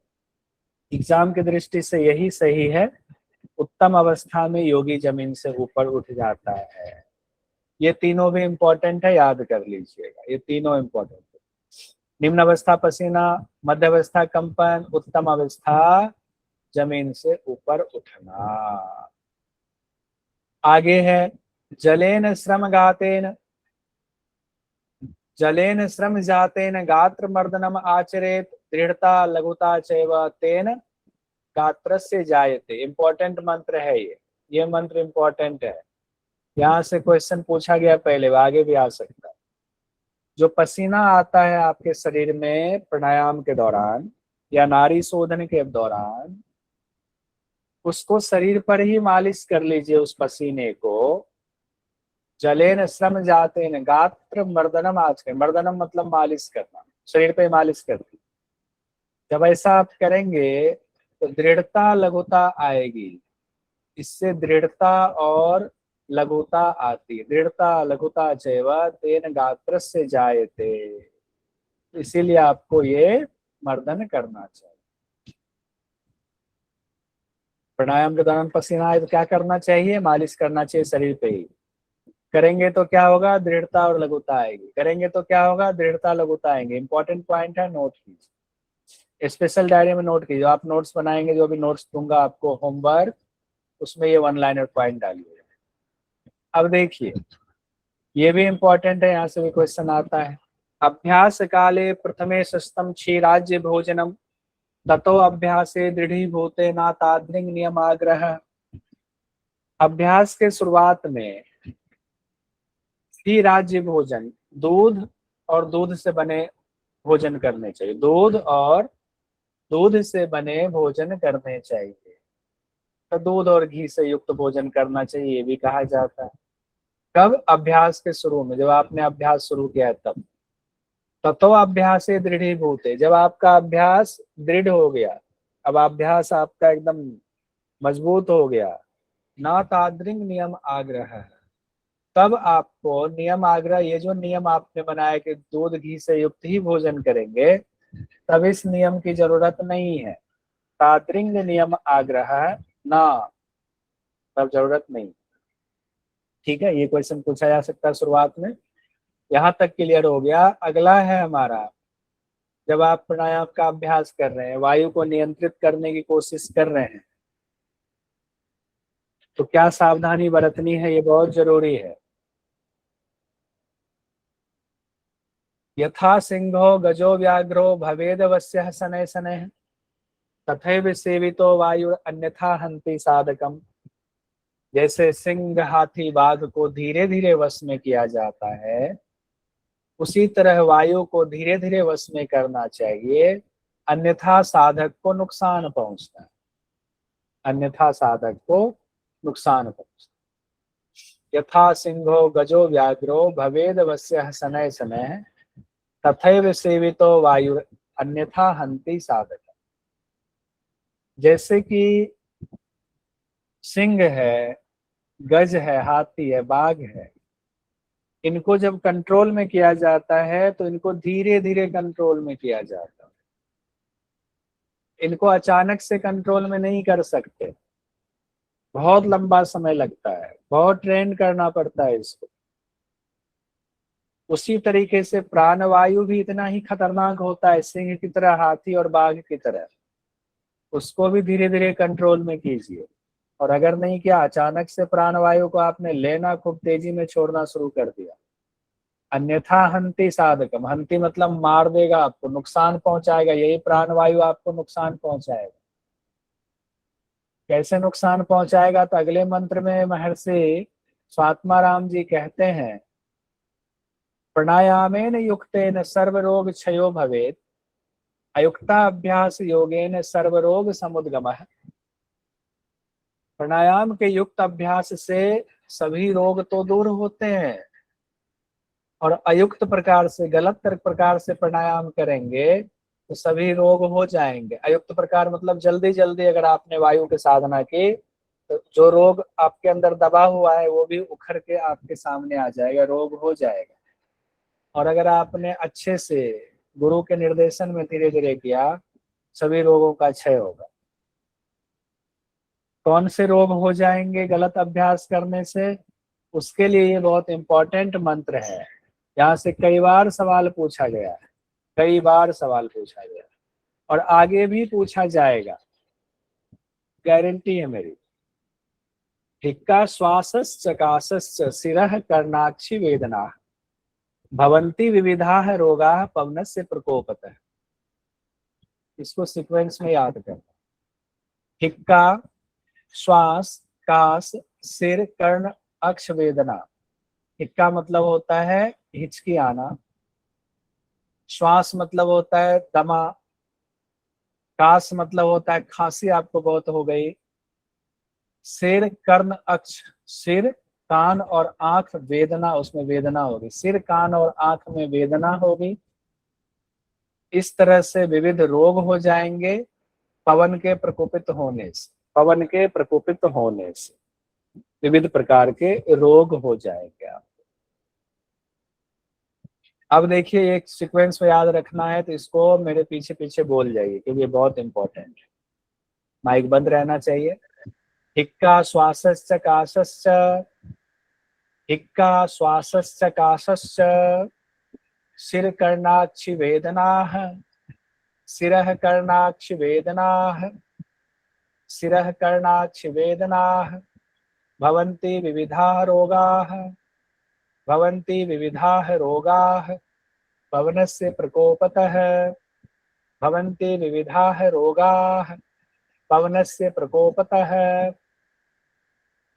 एग्जाम की दृष्टि से यही सही है, उत्तम अवस्था में योगी जमीन से ऊपर उठ जाता है। ये तीनों भी इंपॉर्टेंट है, याद कर लीजिएगा, ये तीनों इंपॉर्टेंट है। निम्न अवस्था पसीना, मध्य अवस्था कंपन, उत्तम अवस्था जमीन से ऊपर उठना। आगे है जलेन श्रम जातेन गात्र मर्दनम आचरेत दृढ़ता लघुता चैव तेन गात्रस्य जायते। इंपॉर्टेंट मंत्र है ये मंत्र इंपॉर्टेंट है। यहाँ से क्वेश्चन पूछा गया पहले, आगे भी आ सकता है। जो पसीना आता है आपके शरीर में प्राणायाम के दौरान या नाड़ी शोधन के दौरान, उसको शरीर पर ही मालिश कर लीजिए। उस पसीने को जलेन श्रम जातेन गात्र मर्दनम आचरेत, मर्दनम मतलब मालिश करना, शरीर पे मालिश करना। जब ऐसा आप करेंगे तो दृढ़ता लघुता आएगी, इससे दृढ़ता और लघुता आती है। दृढ़ता लघुता चैव तेन गात्रस्य जायते, इसीलिए आपको ये मर्दन करना चाहिए। प्राणायाम के दौरान पसीना आए तो क्या करना चाहिए, मालिश करना चाहिए शरीर पे ही। करेंगे तो क्या होगा, दृढ़ता और लघुता आएगी। करेंगे तो क्या होगा, दृढ़ता लघुता आएंगे। इंपॉर्टेंट पॉइंट है, नोट कीजिए, स्पेशल डायरी में नोट कीजिए। आप नोट्स बनाएंगे, जो भी नोट्स दूंगा आपको होमवर्क, उसमें ये वन लाइनर पॉइंट डालिए। अब देखिए, ये भी इंपॉर्टेंट है, यहाँ से भी क्वेश्चन आता है। अभ्यास काले प्रथमे सस्तम क्षीराज्य भोजनम ततो अभ्यासे दृढ़ीभूते ना तादृंग नियम आग्रह। अभ्यास के शुरुआत में क्षीराज्य भोजन, दूध और दूध से बने भोजन करने चाहिए। दूध और दूध से बने भोजन करने चाहिए। तो दूध और घी से युक्त भोजन करना चाहिए, ये भी कहा जाता है। कब, अभ्यास के शुरू में, जब आपने अभ्यास शुरू किया है तब। ततो अभ्यास दृढ़ीभूत है, जब आपका अभ्यास दृढ़ हो गया, अब अभ्यास आपका एकदम मजबूत हो गया। ना तादृंग नियम आग्रह, तब आपको नियम आग्रह, ये जो नियम आपने बनाया कि दूध घी से युक्त ही भोजन करेंगे, तब इस नियम की जरूरत नहीं है। तादृंग नियम आग्रह ना, तब जरूरत नहीं। ठीक है, ये क्वेश्चन पूछा जा सकता है शुरुआत में। यहाँ तक क्लियर हो गया। अगला है हमारा, जब आप प्राणायाम का अभ्यास कर रहे हैं, वायु को नियंत्रित करने की कोशिश कर रहे हैं, तो क्या सावधानी बरतनी है, ये बहुत जरूरी है। यथा सिंहो गजो व्याघ्रो भवेद वस्यः शनैः शनैः तथैव सेवितो वायु अन्यथा हन्ति साधकम। जैसे सिंह हाथी बाघ को धीरे धीरे वश में किया जाता है, उसी तरह वायु को धीरे धीरे वश में करना चाहिए, अन्यथा साधक को नुकसान पहुंचता है। अन्यथा साधक को नुकसान पहुंचता है। यथा सिंहो गजो व्याघ्रो भवेद वस्यः शनैः शनैः तथैव सेवितो वायु अन्यथा हन्ति साधक। जैसे कि सिंह है, गज है, हाथी है, बाघ है, इनको जब कंट्रोल में किया जाता है तो इनको धीरे धीरे कंट्रोल में किया जाता है। इनको अचानक से कंट्रोल में नहीं कर सकते, बहुत लंबा समय लगता है, बहुत ट्रेन करना पड़ता है इसको। उसी तरीके से प्राणवायु भी इतना ही खतरनाक होता है, सिंह की तरह, हाथी और बाघ की तरह। उसको भी धीरे धीरे कंट्रोल में कीजिए। और अगर नहीं किया, अचानक से प्राणवायु को आपने लेना, खूब तेजी में छोड़ना शुरू कर दिया, अन्यथा हंति साधकम। हंति मतलब मार देगा आपको, नुकसान पहुंचाएगा। यही प्राणवायु आपको नुकसान पहुंचाएगा। कैसे नुकसान पहुंचाएगा, तो अगले मंत्र में महर्षि स्वात्माराम जी कहते हैं, प्राणायामेन युक्तेन सर्व रोग क्षयो भवेत् अयुक्ताभ्यास योगेन सर्वरोग समुद्गमः। प्राणायाम के युक्त अभ्यास से सभी रोग तो दूर होते हैं, और अयुक्त प्रकार से, गलत प्रकार से प्राणायाम करेंगे तो सभी रोग हो जाएंगे। अयुक्त प्रकार मतलब जल्दी जल्दी अगर आपने वायु की साधना की तो जो रोग आपके अंदर दबा हुआ है वो भी उखड़ के आपके सामने आ जाएगा, रोग हो जाएगा। और अगर आपने अच्छे से गुरु के निर्देशन में धीरे धीरे किया, सभी रोगों का क्षय होगा। कौन से रोग हो जाएंगे गलत अभ्यास करने से? उसके लिए ये बहुत इंपॉर्टेंट मंत्र है। यहाँ से कई बार सवाल पूछा गया है, कई बार सवाल पूछा गया और आगे भी पूछा जाएगा, गारंटी है मेरी। हिक्का श्वासश्चकाशश्च शिरः कर्णाक्षि वेदना भवन्ति विविधाः रोगाः पवनस्य प्रकोपतः। इसको सीक्वेंस में याद करना। हिक्का, श्वास, काश, सिर, कर्ण, अक्ष वेदना। हिक्का मतलब होता है हिचकी आना, श्वास मतलब होता है दमा, काश मतलब होता है खांसी आपको बहुत हो गई, सिर, कर्ण, अक्ष, सिर, कान और आंख वेदना, उसमें वेदना होगी, सिर, कान और आंख में वेदना होगी। इस तरह से विविध रोग हो जाएंगे पवन के प्रकोपित होने से। पवन के प्रकोपित होने से विविध प्रकार के रोग हो जाएंगे आप। अब देखिए, एक सीक्वेंस में याद रखना है तो इसको मेरे पीछे पीछे बोल जाइए क्योंकि ये बहुत इंपॉर्टेंट है। माइक बंद रहना चाहिए। हिक्का श्वासश्च काशश्च, हिक्का श्वासश्च काशश्च, सिर कर्णाक्षि वेदनाः, सिरः कर्णाक्षि वेदनाः, सिरः कर्णाक्षि वेदनाः भवन्ति विविधाः रोगाः, भवन्ति विविधाः रोगाः पवनस्य प्रकोपतः, भवन्ति विविधाः रोगाः पवनस्य प्रकोपतः।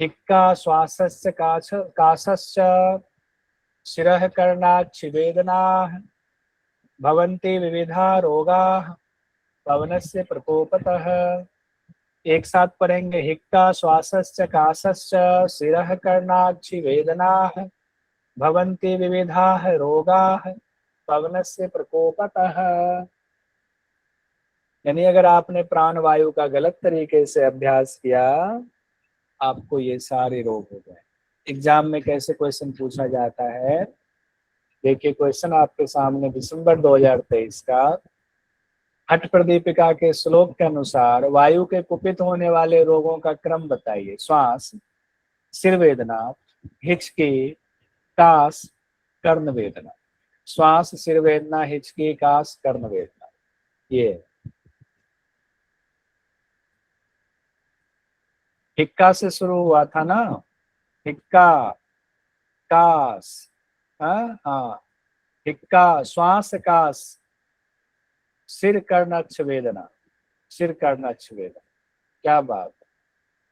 हिक्का श्वासस्य काशश्च, शिरः कर्णाक्षि वेदनाः भवन्ति विविधा रोगाः पवनस्य प्रकोपतः। एक साथ पढ़ेंगे। हिक्का श्वासश्च काशश्च शिरः कर्णाक्षि वेदनाः भवन्ति विविधाः रोगाः पवनस्य प्रकोपतः। यानी अगर आपने प्राण वायु का गलत तरीके से अभ्यास किया, आपको ये सारे रोग हो गए। एग्जाम में कैसे क्वेश्चन पूछा जाता है, देखिए क्वेश्चन आपके सामने दिसंबर 2023 का। हठ प्रदीपिका के श्लोक के अनुसार वायु के कुपित होने वाले रोगों का क्रम बताइए। श्वास, सिर वेदना, हिचकी, काश, कर्ण वेदना। श्वास, सिर वेदना, हिचकी, काश, कर्ण वेदना। ये हिक्का से शुरू हुआ था ना, हिक्का, काश, हाँ, हिक्का, श्वास, काश, सिर, कर्ण, अक्ष वेदना, सिर, कर्ण, अक्ष वेदना। क्या बात,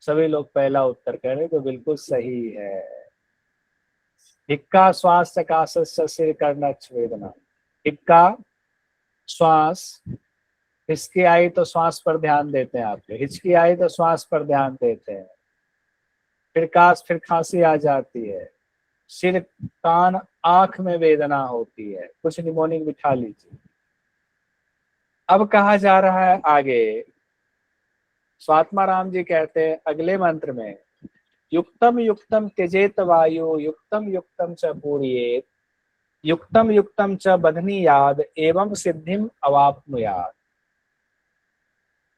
सभी लोग पहला उत्तर कह रहे तो बिल्कुल सही है। हिक्का श्वास काश सिर कर्ण अक्ष वेदना। हिक्का श्वास, हिचकी आई तो श्वास पर ध्यान देते हैं आपके, हिचकी आई तो श्वास पर ध्यान देते हैं, फिर काश, फिर खांसी आ जाती है, सिर, कान, आंख में वेदना होती है, कुछ निमोनिक बिठा लीजिए। अब कहा जा रहा है आगे, स्वात्मा राम जी कहते हैं अगले मंत्र में, युक्तम युक्तम त्यजेत वायु, युक्तम युक्तम च पूर्येत, युक्तम युक्तम च बधनीयाद, एवं सिद्धिम अवाप्नुयाद।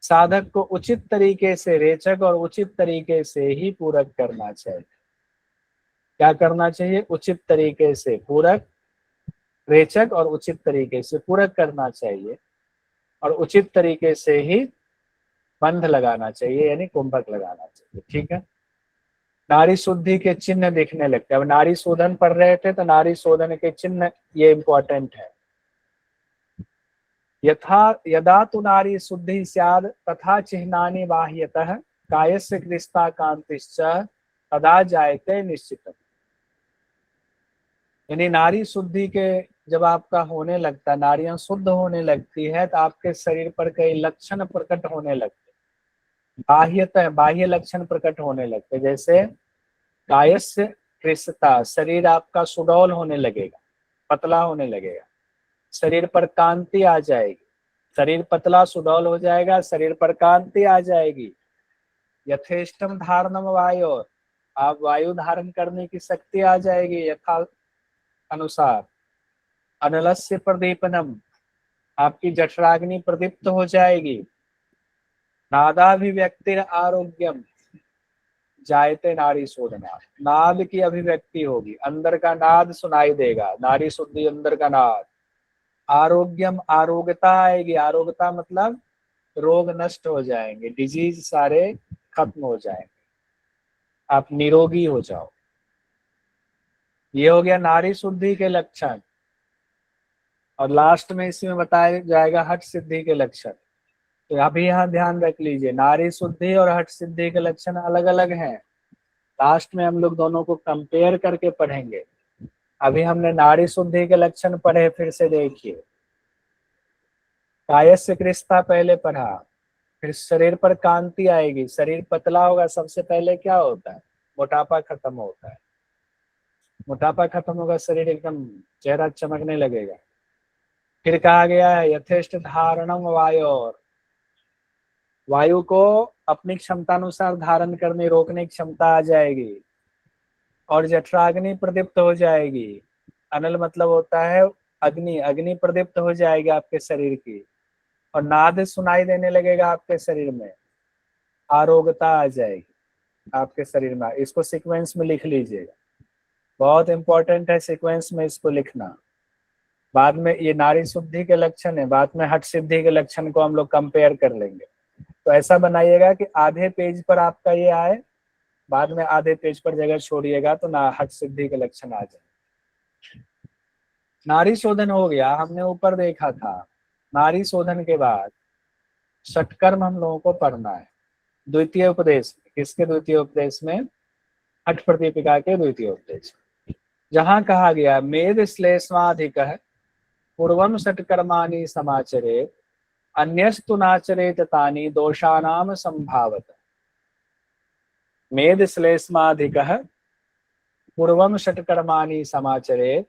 साधक को उचित तरीके से रेचक और उचित तरीके से ही पूरक करना चाहिए। क्या करना चाहिए? उचित तरीके से पूरक, रेचक और उचित तरीके से पूरक करना चाहिए, और उचित तरीके से ही बंध लगाना चाहिए, यानी कुंभक लगाना चाहिए। ठीक है, नारी शुद्धि के चिन्ह दिखने लगते हैं। अब नारी शोधन पढ़ रहे थे तो नारी शोधन के चिन्ह ये इंपॉर्टेंट है। यदा तु नारी शुद्धि स्याद तथा चिह्नानि बाह्यतः, कायस्य कृष्टा कांतिश्च तदा जायते निश्चित। यानी नारी शुद्धि के जब आपका होने लगता है, नाड़ियां शुद्ध होने लगती है, तो आपके शरीर पर कई लक्षण प्रकट होने लगते, बाह्य लक्षण प्रकट होने लगते। जैसे कायस्य कृशता, शरीर आपका सुडौल होने लगेगा, पतला होने लगेगा, शरीर पर कांति आ जाएगी, शरीर पतला सुडौल हो जाएगा, शरीर पर कांति आ जाएगी। यथेष्टम धारणम वायु, आप वायु धारण करने की शक्ति आ जाएगी यथा अनुसार। अनलस्य प्रदीपनम, आपकी जठराग्नि प्रदीप्त हो जाएगी। नादाभिव्यक्ति आरोग्यम जायते नाड़ी शोधना, नाद की अभिव्यक्ति होगी, अंदर का नाद सुनाई देगा, नाड़ी शुद्धि अंदर का नाद। आरोग्यम, आरोग्यता आएगी, आरोग्यता मतलब रोग नष्ट हो जाएंगे, डिजीज सारे खत्म हो जाएंगे, आप निरोगी हो जाओ। ये हो गया नाड़ी शुद्धि के लक्षण। और लास्ट में इसी में बताया जाएगा हठ सिद्धि के लक्षण। तो अभी यहाँ ध्यान रख लीजिए, नाड़ी शुद्धि और हठ सिद्धि के लक्षण अलग अलग हैं। लास्ट में हम लोग दोनों को कंपेयर करके पढ़ेंगे। अभी हमने नाड़ी शुद्धि के लक्षण पढ़े, फिर से देखिए। कायस्य कृशता पहले पढ़ा, फिर शरीर पर कांति आएगी, शरीर पतला होगा, सबसे पहले क्या होता है, मोटापा खत्म होता है। मोटापा खत्म होगा, शरीर एकदम चेहरा चमकने लगेगा। फिर कहा गया है यथेष्ट धारणम वायु, वायु को अपनी क्षमता अनुसार धारण करने रोकने की क्षमता आ जाएगी। और जठराग्नि प्रदीप्त हो जाएगी। अनल मतलब होता है अग्नि, अग्नि प्रदीप्त हो जाएगी आपके शरीर की, और नाद सुनाई देने लगेगा आपके शरीर में। आरोग्यता आ जाएगी आपके शरीर में। इसको सीक्वेंस में लिख लीजिएगा, बहुत इंपॉर्टेंट है सीक्वेंस में इसको लिखना। बाद में ये नाड़ी शुद्धि के लक्षण है, बाद में हठ सिद्धि के लक्षण को हम लोग कंपेयर कर लेंगे। तो ऐसा बनाइएगा कि आधे पेज पर आपका ये आए, बाद में आधे पेज पर जगह छोड़िएगा तो ना हठ सिद्धि के लक्षण आ जाए। नाड़ी शोधन हो गया, हमने ऊपर देखा था। नाड़ी शोधन के बाद षटकर्म हम लोगों को पढ़ना है द्वितीय उपदेश। किसके द्वितीय उपदेश में? हठ प्रदीपिका के द्वितीय उपदेश, जहां कहा गया मेद श्लेष्माधिक पूर्वम षटकर्माणि समाचरेत् अन्यस्तु नाचरेत तानि दोषानाम संभावत। मेद श्लेष्माधिकः पूर्वम षटकर्माणि समाचरेत्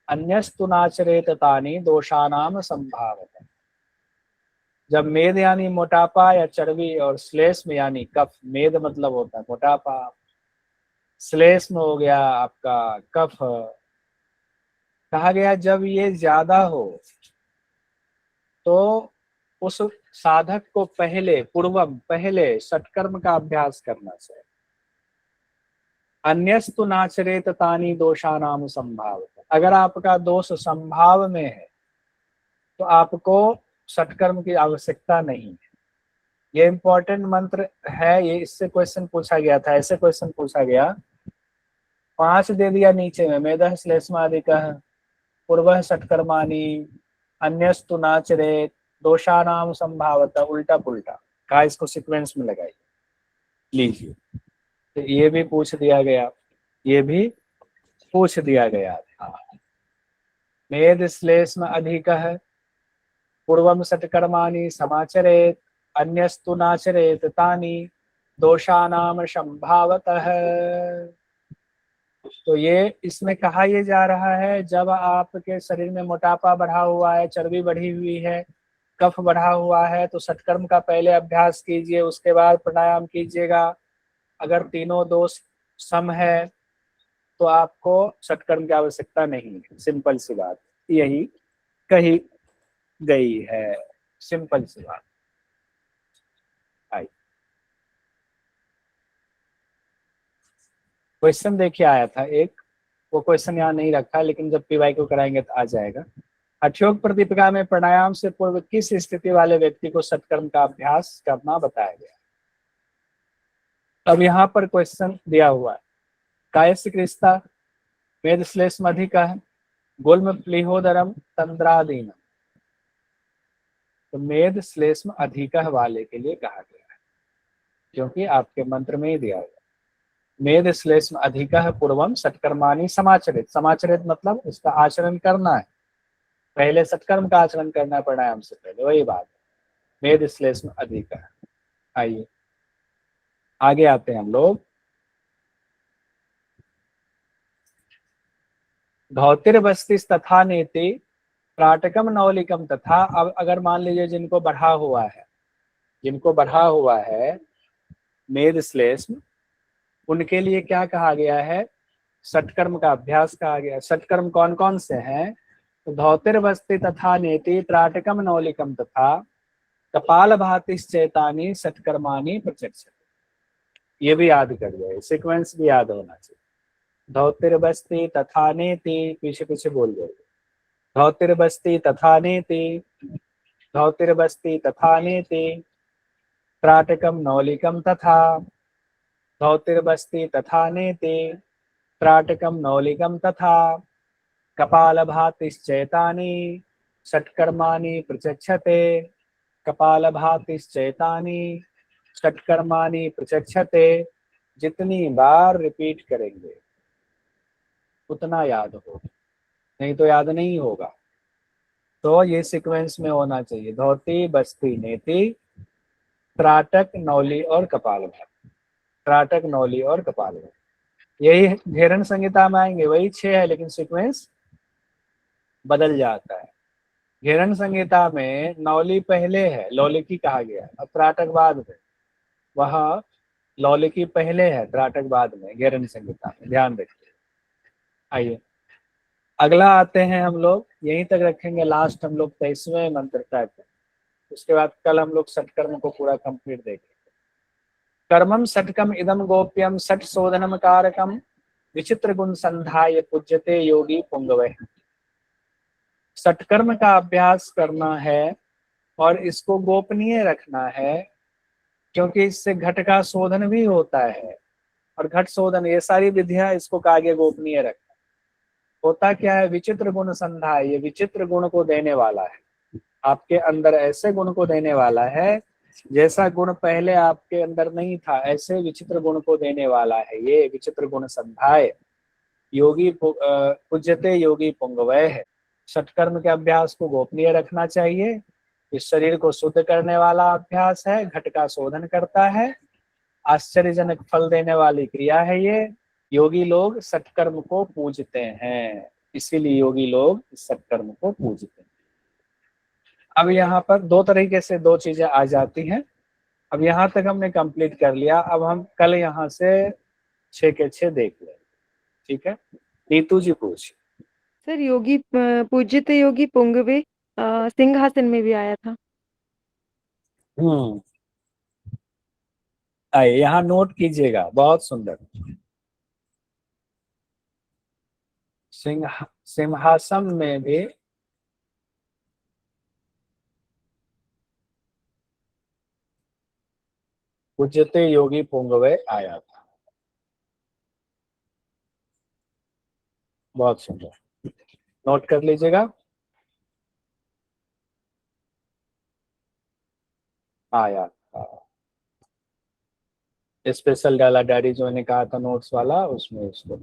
अन्यस्तु नाचरेत तानि दोषानाम संभावत। जब मेद यानी मोटापा या चर्बी, और श्लेष्म यानी कफ, मेद मतलब होता है मोटापा, श्लेष्म हो गया आपका कफ। कहा गया जब ये ज्यादा हो तो उस साधक को पहले षटकर्म का अभ्यास करना चाहिए। अन्यस्तु नाचरेत तानि दोषानाम संभावत। अगर आपका दोष संभाव में है तो आपको षटकर्म की आवश्यकता नहीं है। ये इंपॉर्टेंट मंत्र है, ये इससे क्वेश्चन पूछा गया था। ऐसे क्वेश्चन पूछा गया, 5 दे दिया नीचे में, मेदः श्लेष्मादिकः पूर्वः षटकर्माणि अन्यस्तु नाचरेत दोषानाम संभावत, उल्टा पुल्टा कहा, इसको सीक्वेंस में लगाइए। लीजिए, तो ये भी पूछ दिया गया, ये भी पूछ दिया गया था। मेद श्लेष्म अधिकः पूर्वम षटकर्माणि समाचरेत अन्यस्तु नाचरेत तानि दोषानाम संभावतः। तो ये इसमें कहा ये जा रहा है, जब आपके शरीर में मोटापा बढ़ा हुआ है, चर्बी बढ़ी हुई है, कफ बढ़ा हुआ है, तो षटकर्म का पहले अभ्यास कीजिए, उसके बाद प्राणायाम कीजिएगा। अगर तीनों दोष सम है तो आपको षटकर्म की आवश्यकता नहीं है। सिंपल सी बात यही कही गई है, सिंपल सी बात। क्वेश्चन देखिए आया था एक, वो क्वेश्चन यहाँ नहीं रखा, लेकिन जब पीवाई को कराएंगे तो आ जाएगा। हठयोग प्रदीपिका में प्राणायाम से पूर्व किस स्थिति वाले व्यक्ति को षटकर्म का अभ्यास करना बताया गया। अब यहाँ पर क्वेश्चन दिया हुआ है, कायस्य कृशता मेद श्लेष्म अधिकः गुल्म प्लीहोदरम तंद्रादीनम। तो मेद श्लेष्म अधिकः वाले के लिए कहा गया है, क्योंकि आपके मंत्र में ही दिया गया। मेद श्लेष्म अधिकः पूर्वम षटकर्माणि समाचरित, समाचरित मतलब उसका आचरण करना है। पहले सत्कर्म का आचरण करना है प्राणायाम से पहले, वही बात है। मेद श्लेष्म अधिकार। आइए आगे आते हैं हम लोग। धौतिर्वस्तिस तथा नेति प्राटकम नौलिकम तथा। अब अगर मान लीजिए जिनको बढ़ा हुआ है, जिनको बढ़ा हुआ है मेद श्लेष्म, उनके लिए क्या कहा गया है? सटकर्म का अभ्यास कहा गया। सटकर्म कौन कौन से हैं? तो धौतिर्वस्ति तथा नेति त्राटकम नौलिकम तथा कपाल भातिश्चेतानि सटकर्माणि प्रत्यक्ष। ये भी याद कर जाए, सीक्वेंस भी याद होना चाहिए। धौतिर्वस्ति तथा नेति, पीछे पीछे बोल जाइए। धौतिर्वस्ति तथा नेति, धौतिर्वस्ति तथा नेति त्राटकम नौलिकम तथा, धौतिर्वस्ति तथा नेति त्राटकम नौलिकम तथा कपालभातिश्चैतानि षट्कर्माणि प्रचक्षते, कपालभातिश्चैतानि षट्कर्माणि प्रचक्षते। जितनी बार रिपीट करेंगे उतना याद होगा, नहीं तो याद नहीं होगा। तो ये सीक्वेंस में होना चाहिए। धौती बस्ती नेति त्राटक नौली और कपालभाति, त्राटक नौली और कपालभाति। यही घेरन संहिता में आएंगे, वही 6 है, लेकिन सीक्वेंस बदल जाता है। घेरन संहिता में नौली पहले है, लौलिकी कहा गया, और त्राटक बाद में। वह लौलिकी पहले है, त्राटक बाद में घेरन संहिता में, ध्यान रखिए। आइए अगला आते हैं हम लोग, यहीं तक रखेंगे लास्ट हम लोग 23वें मंत्र तक। उसके बाद कल हम लोग सटकर्म को पूरा कंप्लीट देखेंगे। कर्मम सटकम इदम गोप्यम सट शोधनम कारकम विचित्र गुण संधाय पूज्यते योगी पुंगवै। सटकर्म का अभ्यास करना है और इसको गोपनीय रखना है, क्योंकि इससे घट का शोधन भी होता है। और घट शोधन, ये सारी विधियां इसको कागे गोपनीय रखना। होता क्या है? विचित्र गुण संधाय, ये विचित्र गुण को देने वाला है। आपके अंदर ऐसे गुण को देने वाला है जैसा गुण पहले आपके अंदर नहीं था, ऐसे विचित्र गुण को देने वाला है। ये विचित्र गुण संधाय योगी पूज्यते योगी पुंगवय है। सटकर्म के अभ्यास को गोपनीय रखना चाहिए। इस शरीर को शुद्ध करने वाला अभ्यास है, घट का शोधन करता है, आश्चर्यजनक फल देने वाली क्रिया है ये। योगी लोग सटकर्म को पूजते हैं, इसीलिए योगी लोग सटकर्म को पूजते हैं। अब यहाँ पर दो तरीके से दो चीजें आ जाती हैं। अब यहाँ तक हमने कंप्लीट कर लिया। अब हम कल यहाँ से 6 के 6 देख लें, ठीक है? नीतू जी पूछ। सर योगी पूज्यत योगी पुंगवे सिंहासन में भी आया था। आइए यहाँ नोट कीजिएगा, बहुत सुंदर। सिंहासन में भी पूज्यते योगी पुंगवे आया था। बहुत सुंदर, नोट कर लीजिएगा। आया था स्पेशल डाला डायरी जो मैंने कहा था नोट्स वाला, उसमें उसको